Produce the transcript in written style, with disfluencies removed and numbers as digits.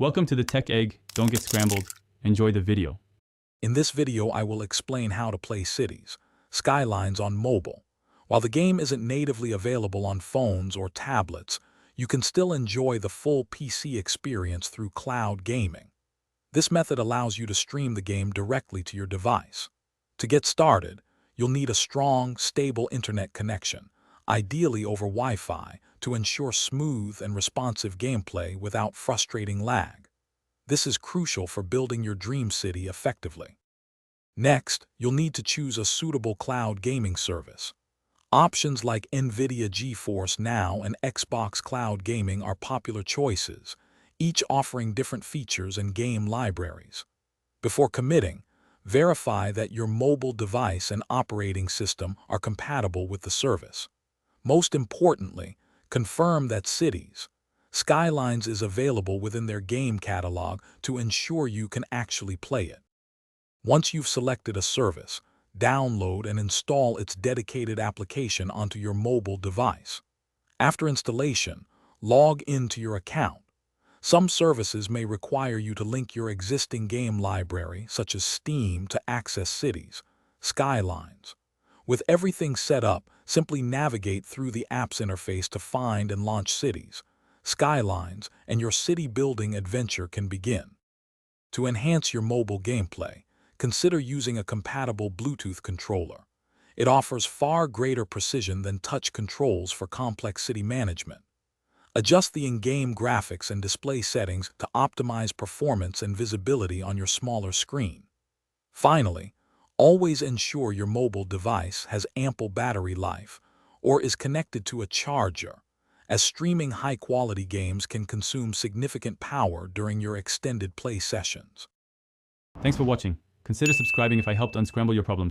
Welcome to the Tech Egg. Don't get scrambled. Enjoy the video. In this video, I will explain how to play Cities Skylines on mobile. While the game isn't natively available on phones or tablets, you can still enjoy the full PC experience through cloud gaming. This method allows you to stream the game directly to your device. To get started, you'll need a strong, stable internet connection, ideally over Wi-Fi, to ensure smooth and responsive gameplay without frustrating lag. This is crucial for building your dream city effectively. Next, you'll need to choose a suitable cloud gaming service. Options like NVIDIA GeForce Now and Xbox Cloud Gaming are popular choices, each offering different features and game libraries. Before committing, verify that your mobile device and operating system are compatible with the service. Most importantly, confirm that Cities Skylines is available within their game catalog to ensure you can actually play it. Once you've selected a service, download and install its dedicated application onto your mobile device. After installation, log into your account. Some services may require you to link your existing game library, such as Steam, to access Cities Skylines. With everything set up, simply navigate through the app's interface to find and launch Cities Skylines, and your city-building adventure can begin. To enhance your mobile gameplay, consider using a compatible Bluetooth controller. It offers far greater precision than touch controls for complex city management. Adjust the in-game graphics and display settings to optimize performance and visibility on your smaller screen. Finally, always ensure your mobile device has ample battery life or is connected to a charger, as streaming high-quality games can consume significant power during your extended play sessions. Thanks for watching. Consider subscribing if I helped unscramble your problems.